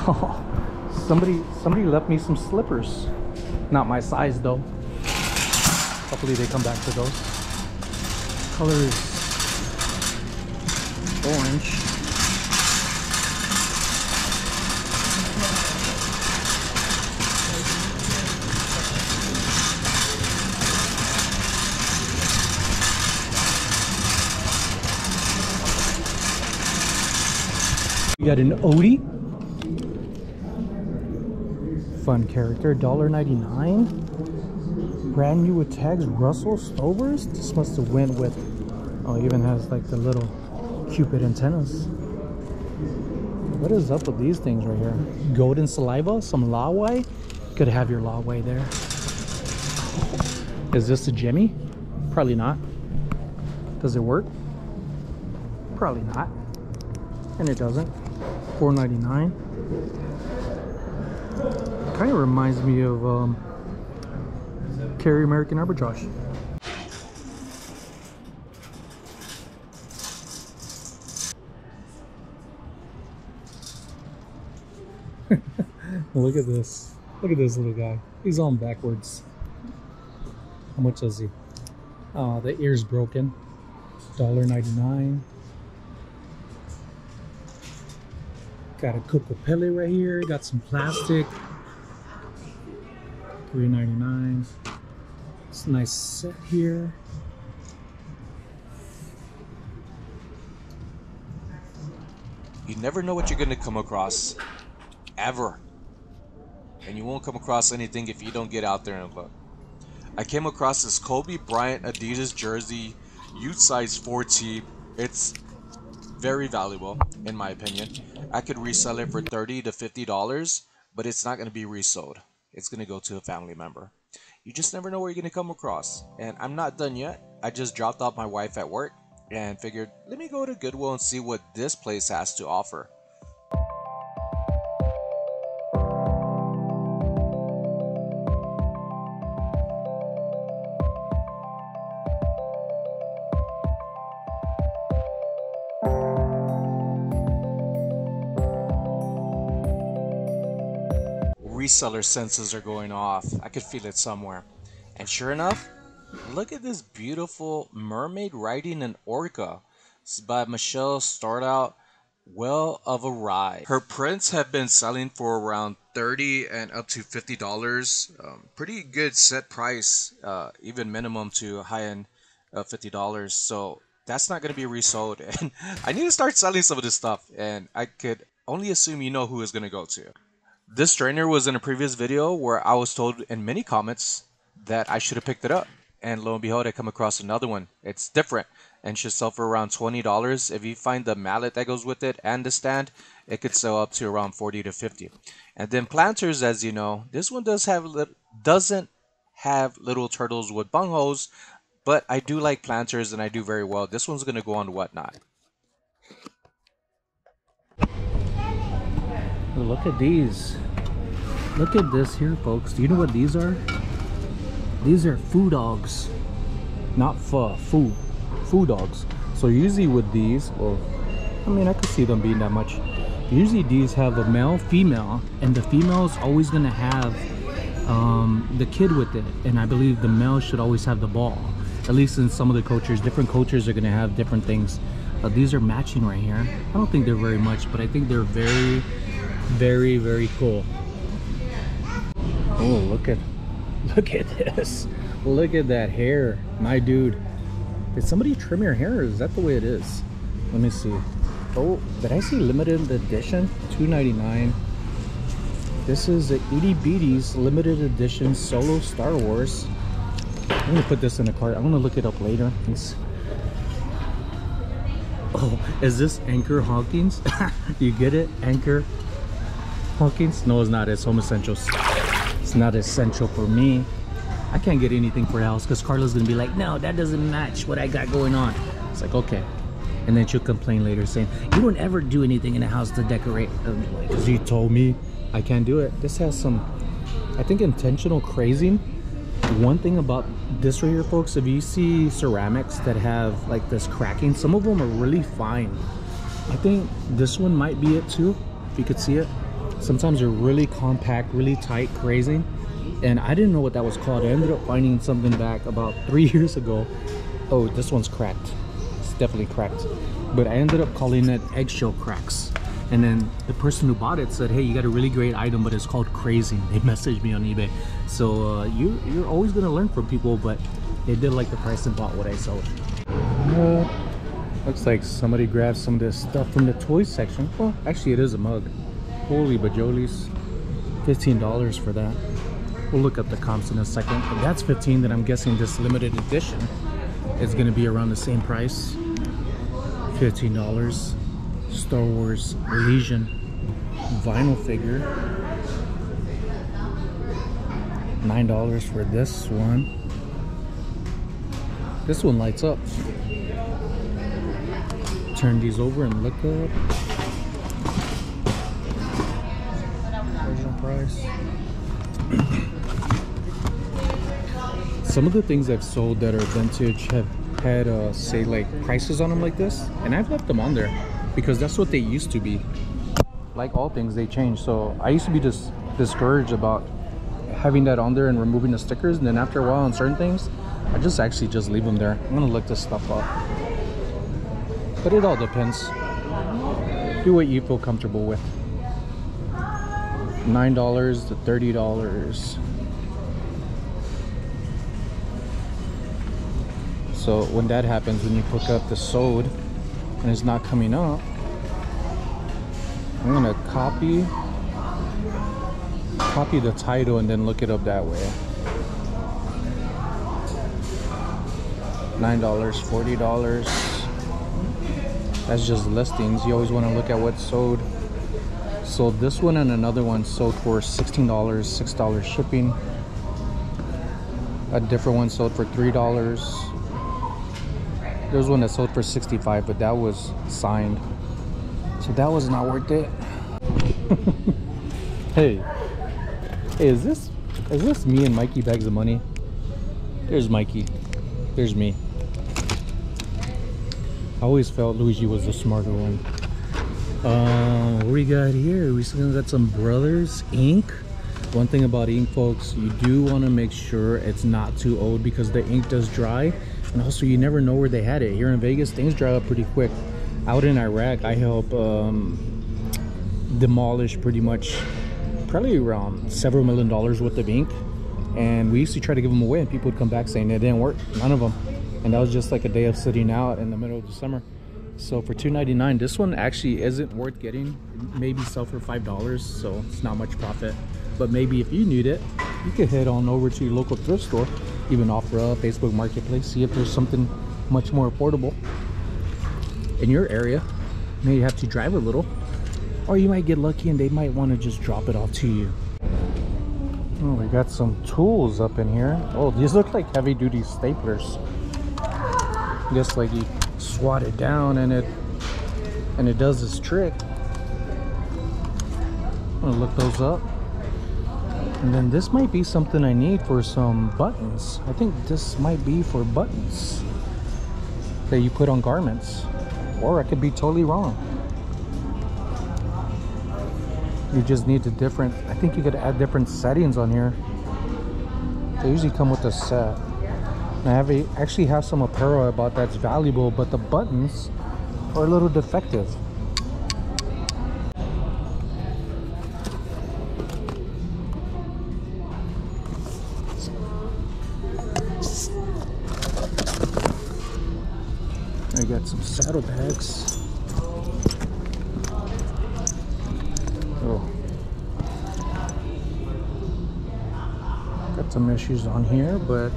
Oh, somebody left me some slippers. Not my size though. Hopefully they come back to those. Color is orange. We got an Odie. Fun character, $1.99. Brand new with tags, Russell Stovers. This must have went with, oh, it even has like the little Cupid antennas. What is up with these things right here? Golden saliva, some Lawai. Could have your Lawai there. Is this a Jimmy? Probably not. Does it work? Probably not. And it doesn't. $4.99. Kind of reminds me of Carry American Arbitrage. Look at this. Look at this little guy. He's on backwards. How much is he? Oh, the ear's broken. $1.99. Got a Cocopelli right here. Got some plastic. $3.99. It's a nice set here. You never know what you're going to come across. Ever. And you won't come across anything if you don't get out there and look. I came across this Kobe Bryant Adidas jersey, youth size 4T. It's very valuable, in my opinion. I could resell it for $30 to $50, but it's not going to be resold. It's going to go to a family member. You just never know where you're going to come across. And I'm not done yet. I just dropped off my wife at work and figured, let me go to Goodwill and see what this place has to offer. Reseller senses are going off. I could feel it somewhere. And sure enough, look at this beautiful mermaid riding an orca. This is by Michelle Startout. Well of a ride. Her prints have been selling for around $30 and up to $50. Pretty good set price, even minimum to high end $50. So that's not going to be resold. And I need to start selling some of this stuff. And I could only assume you know who it's going to go to. This strainer was in a previous video where I was told in many comments that I should have picked it up. And lo and behold, I come across another one. It's different and should sell for around $20. If you find the mallet that goes with it and the stand, it could sell up to around $40 to $50. And then planters, as you know, this one doesn't have little turtles with bunghos, but I do like planters and I do very well. This one's going to go on Whatnot. Look at these. Look at this here, folks. Do you know what these are? These are foo dogs. Not foo dogs. So usually with these, or I mean, I could see them being that much. Usually these have a male, female, and the female is always going to have the kid with it. And I believe the male should always have the ball. At least in some of the cultures. Different cultures are going to have different things. These are matching right here. I don't think they're very much, but I think they're very, very cool. Oh, look at this. Look at that hair. My dude, did somebody trim your hair, or is that the way it is? Let me see. Oh, did I see limited edition? $2.99. This is the Itty Bitties limited edition solo Star Wars. I'm gonna put this in a cart. I'm gonna look it up later. Oh, is this Anchor Hawkins? You get it? Anchor Hawkins? No, it's not. It's Home Essentials. It's not essential for me. I can't get anything for the house because Carla's gonna be like, no, that doesn't match what I got going on. It's like, okay. And then she'll complain later saying, you don't ever do anything in the house to decorate. Because you told me I can't do it. This has some, I think, intentional crazing. One thing about this right here, folks, if you see ceramics that have like this cracking, some of them are really fine. I think this one might be it too, if you could see it. Sometimes they're really compact, really tight, crazy. And I didn't know what that was called. I ended up finding something back about 3 years ago. Oh, this one's cracked. It's definitely cracked. But I ended up calling it eggshell cracks. And then the person who bought it said, hey, you got a really great item, but it's called crazy. They messaged me on eBay. So you're always gonna learn from people, but they did like the price and bought what I sold. Looks like somebody grabbed some of this stuff from the toy section. Well, actually it is a mug. Holy bajolis. $15 for that. We'll look up the comps in a second. If that's 15, then I'm guessing this limited edition is gonna be around the same price. $15. Star Wars Legion vinyl figure. $9 for this one. This one lights up. Turn these over and look up. Original price. Some of the things I've sold that are vintage have had say like prices on them like this, and I've left them on there because that's what they used to be. Like all things, they change. So I used to be just discouraged about having that on there and removing the stickers, and then after a while on certain things I just actually just leave them there. I'm gonna look this stuff up, but it all depends. Do what you feel comfortable with. $9 to $30. So when that happens, when you pick up the sold and it's not coming up, I'm gonna copy the title and then look it up that way. $9, $40. That's just listings. You always want to look at what's sold. So this one and another one sold for $16, $6 shipping. A different one sold for $3. There's one that sold for $65, but that was signed, so that was not worth it. Hey, is this me and Mikey Bags of Money? There's Mikey. There's me. I always felt Luigi was the smarter one. What we got here? We still got some Brothers ink. One thing about ink, folks, you do want to make sure it's not too old because the ink does dry, and also you never know where they had it. Here in Vegas, things dry up pretty quick. Out in Iraq, I help demolish pretty much probably around several $1 million worth of ink, and we used to try to give them away, and people would come back saying it didn't work, none of them, and that was just like a day of sitting out in the middle of the summer. So for $2.99, this one actually isn't worth getting. Maybe sell for $5, so it's not much profit. But maybe if you need it, you could head on over to your local thrift store, even OfferUp, Facebook Marketplace, see if there's something much more affordable in your area. Maybe you have to drive a little, or you might get lucky and they might want to just drop it off to you. Oh, we got some tools up in here. Oh, these look like heavy-duty staplers. Just like you swat it down and it does this trick. I'm gonna look those up. And then this might be something I need for some buttons. I think this might be for buttons that you put on garments, or I could be totally wrong. You just need the different, I think you could add different settings on here. They usually come with a set. And I actually have some apparel I bought that's valuable, but the buttons are a little defective. I got some saddlebags. Oh. Got some issues on here, but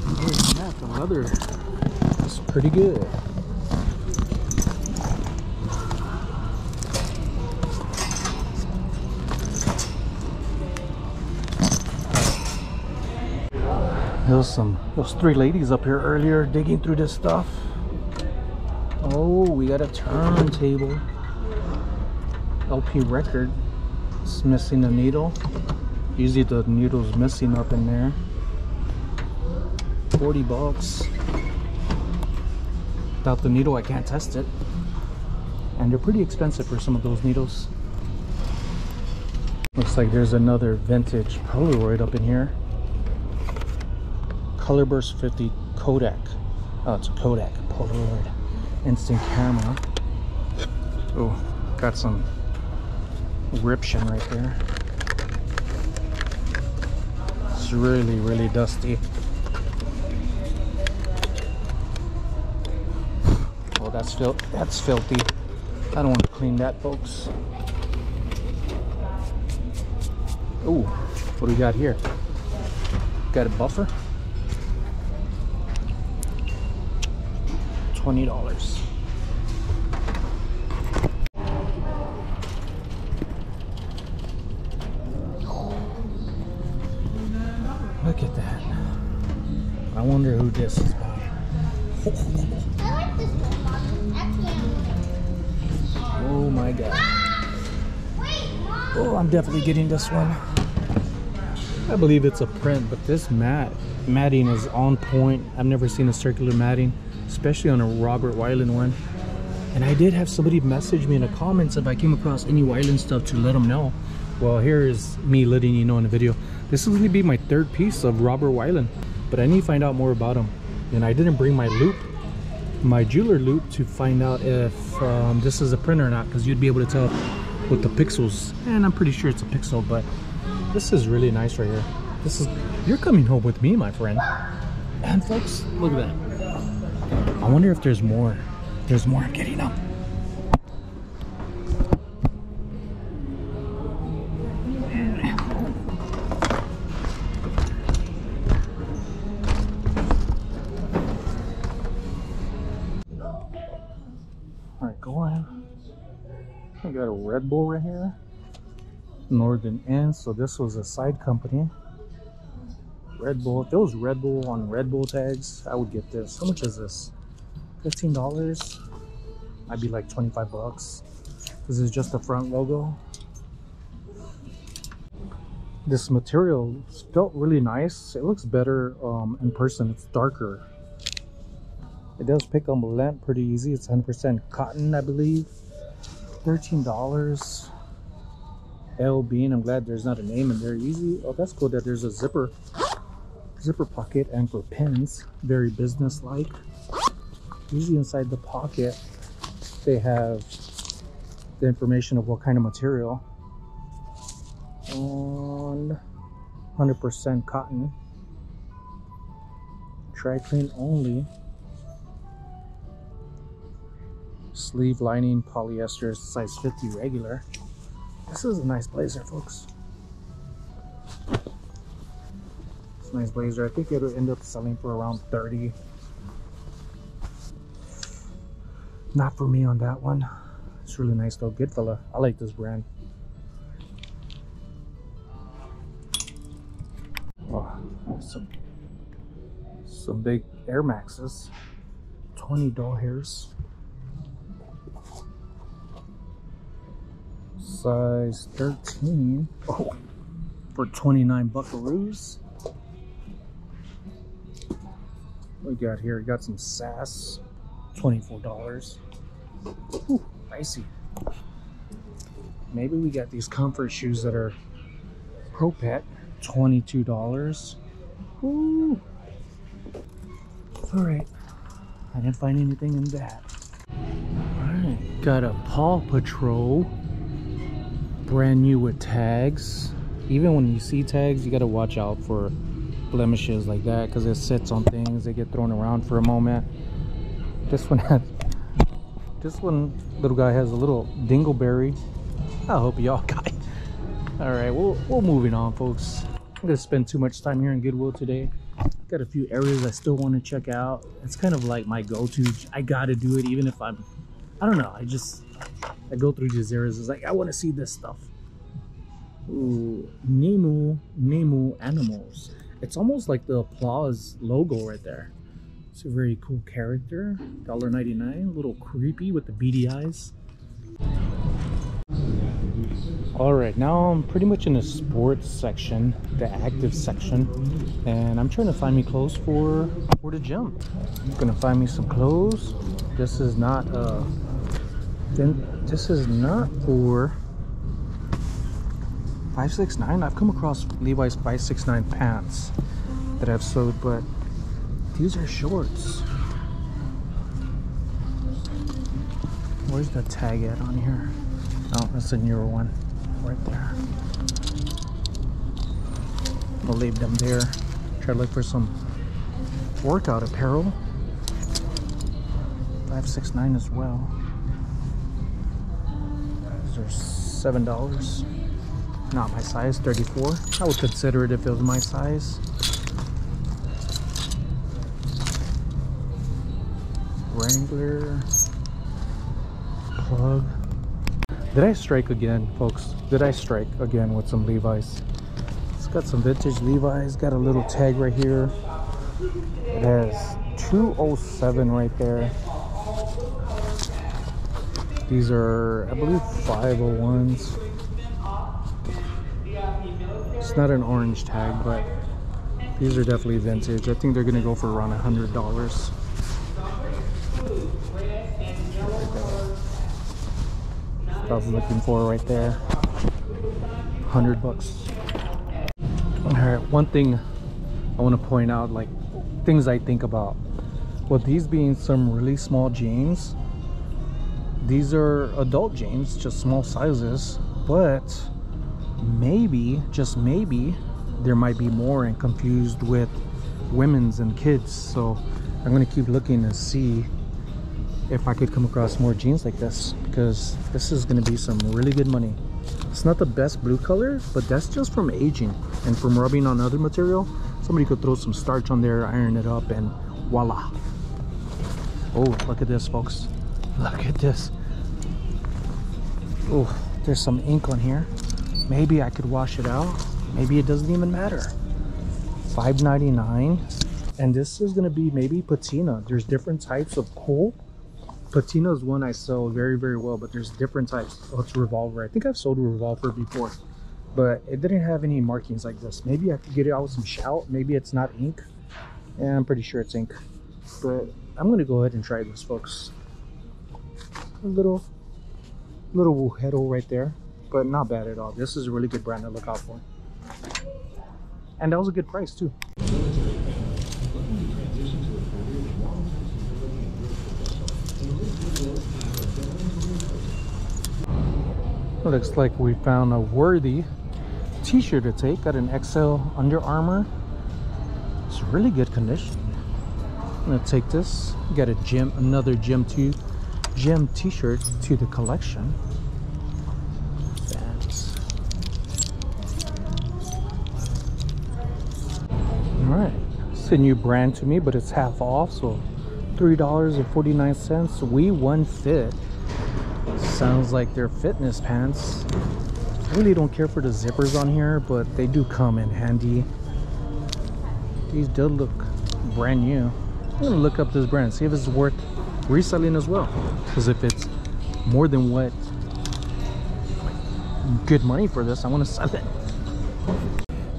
other than that, the leather is pretty good. Those three ladies up here earlier digging through this stuff. Oh, we got a turntable. LP record. It's missing a needle. Usually the needle's missing up in there. 40 bucks. Without the needle, I can't test it. And they're pretty expensive for some of those needles. Looks like there's another vintage Polaroid up in here. Colorburst 50 Kodak. Oh, it's a Kodak Polaroid instant camera. Oh, got some ription right there. It's really dusty. Oh, that's filthy. I don't want to clean that, folks. Oh, what do we got here? Got a buffer. $20. Look at that. I wonder who this is by. I like this one, Mommy. Oh my god. Wait, Mom. Oh, I'm definitely getting this one. I believe it's a print, but this matting is on point. I've never seen a circular matting, especially on a Robert Weiland one. And I did have somebody message me in the comments if I came across any Weiland stuff to let them know. Well, here is me letting you know in the video. This is going to be my third piece of Robert Weiland, but I need to find out more about him. And I didn't bring my loupe, my jeweler loupe, to find out if this is a print or not, because you'd be able to tell with the pixels. And I'm pretty sure it's a pixel, but this is really nice right here. This is, you're coming home with me, my friend. And folks, look at that. I wonder if there's more. There's more. I'm getting them. All right, go on. I got a Red Bull right here. Northern End. So this was a side company. Red Bull. If there was Red Bull on Red Bull tags, I would get this. How much is this? $15. I'd be like 25 bucks. This is just the front logo. This material felt really nice. It looks better in person. It's darker. It does pick up lint pretty easy. It's 100% cotton, I believe. $13. L Bean. I'm glad there's not a name in there. Easy. Oh, that's cool that there's a zipper pocket and for pins. Very business-like. Easy inside the pocket. They have the information of what kind of material. On 100% cotton. Dry clean only. Sleeve lining polyester, size 50 regular. This is a nice blazer, folks. It's a nice blazer. I think it'll end up selling for around 30. Not for me on that one. It's really nice though. Good fella. I like this brand. Oh, some big Air Maxes. 20 doll hairs. Size 13. Oh, for 29 buckaroos. What we got here? We got some Sass. $24. Ooh, pricey. Maybe we got these comfort shoes that are Pro Pet. $22. Ooh. Alright. I didn't find anything in that. Alright. Got a Paw Patrol. Brand new with tags. Even when you see tags, you gotta watch out for blemishes like that, because it sits on things. They get thrown around for a moment. This one little guy has a little dingleberry. I hope y'all got it. All right, we're moving on, folks. I'm gonna spend too much time here in Goodwill today. Got a few areas I still want to check out. It's kind of like my go-to. I gotta do it, even if I don't know. I go through these areas. It's like I want to see this stuff. Ooh, Nemu Animals. It's almost like the Applause logo right there. It's a very cool character. $1.99. A little creepy with the beady eyes. Alright, now I'm pretty much in the sports section, the active section. And I'm trying to find me clothes for the gym. I'm gonna find me some clothes. This is not for... 569. I've come across Levi's 569 pants that I've sewed, but these are shorts. Where's the tag at on here? Oh, that's a newer one right there. I'll leave them there. Try to look for some workout apparel. 569 as well. These are $7. Not my size, 34. I would consider it if it was my size. Wrangler. Plug. Did I strike again, folks? Did I strike again with some Levi's? It's got some vintage Levi's. Got a little tag right here. It has 207 right there. These are, I believe, 501s. It's not an orange tag, but these are definitely vintage. I think they're gonna go for around $100. I was looking for right there. 100 bucks. All right, one thing I want to point out, like things I think about. With these being some really small jeans, these are adult jeans, just small sizes, but maybe, just maybe, there might be more and confused with women's and kids. So I'm gonna keep looking and see if I could come across more jeans like this, because this is going to be some really good money. It's not the best blue color, but that's just from aging and from rubbing on other material. Somebody could throw some starch on there, iron it up, and voila. Oh, look at this, folks. Look at this. Oh, there's some ink on here. Maybe I could wash it out. Maybe it doesn't even matter. $5.99. And this is going to be maybe patina. There's different types of coal. Patina is one I sell very, very well, but there's different types. Oh, it's Revolver. I think I've sold a Revolver before, but it didn't have any markings like this. Maybe I could get it out with some shout. Maybe it's not ink. Yeah, I'm pretty sure it's ink. But I'm going to go ahead and try this, folks. A little head right there, but not bad at all. This is a really good brand to look out for. And that was a good price, too. Looks like we found a worthy t-shirt to take. Got an XL Under Armour. It's really good condition. I'm gonna take this. Got a another gym t-shirt to the collection. Thanks. All right, it's a new brand to me, but it's half off, so $3.49. We One Fit. Sounds like they're fitness pants. I really don't care for the zippers on here, but they do come in handy. These do look brand new. I'm gonna look up this brand, see if it's worth reselling as well, because if it's more than what good money for this, I want to sell it.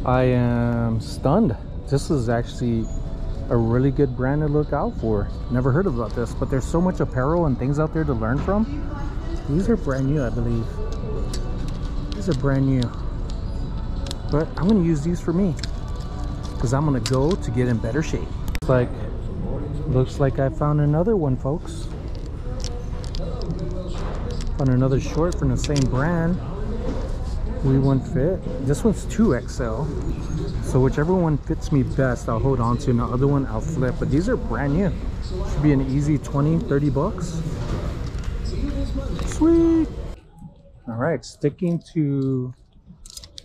I am stunned. This is actually a really good brand to look out for. Never heard about this, but there's so much apparel and things out there to learn from. These are brand new, I believe. These are brand new. But I'm gonna use these for me, because I'm gonna go to get in better shape. Looks like I found another one, folks. Found another short from the same brand. We One Fit. This one's 2XL. So whichever one fits me best, I'll hold on to, and the other one I'll flip. But these are brand new. Should be an easy 20, 30 bucks. Sweet. All right, sticking to,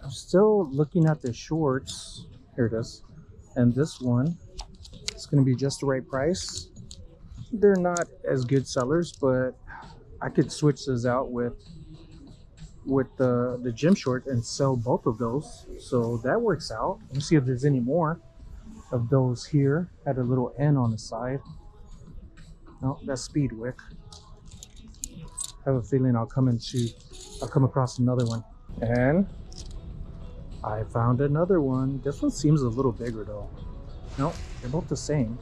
I'm still looking at the shorts. Here it is. And this one, it's going to be just the right price. They're not as good sellers, but I could switch this out with the gym short and sell both of those. So that works out. Let me see if there's any more of those here. Had a little N on the side. No, that's Speedwick. I have a feeling I'll come across another one. And I found another one. This one seems a little bigger though. No, they're both the same.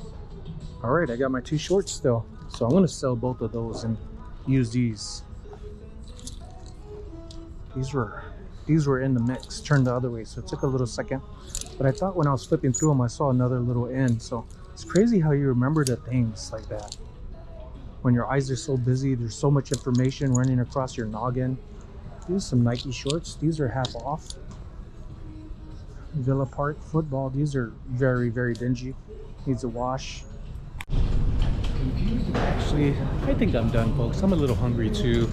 All right, I got my two shorts still. So I'm gonna sell both of those and use these. These were these were in the mix, turned the other way, so it took a little second. But I thought when I was flipping through them, I saw another little N. So it's crazy how you remember the things like that. When your eyes are so busy, there's so much information running across your noggin. These are some Nike shorts. These are half off. Villa Park football. These are very, very dingy. Needs a wash. Actually, I think I'm done, folks. I'm a little hungry too.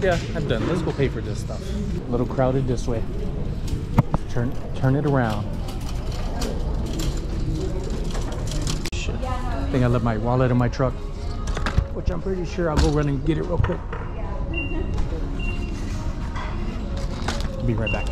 Yeah, I'm done. Let's go pay for this stuff. A little crowded this way. Turn it around. Shit. I think I left my wallet in my truck, which I'm pretty sure I'll go run and get it real quick. Be right back.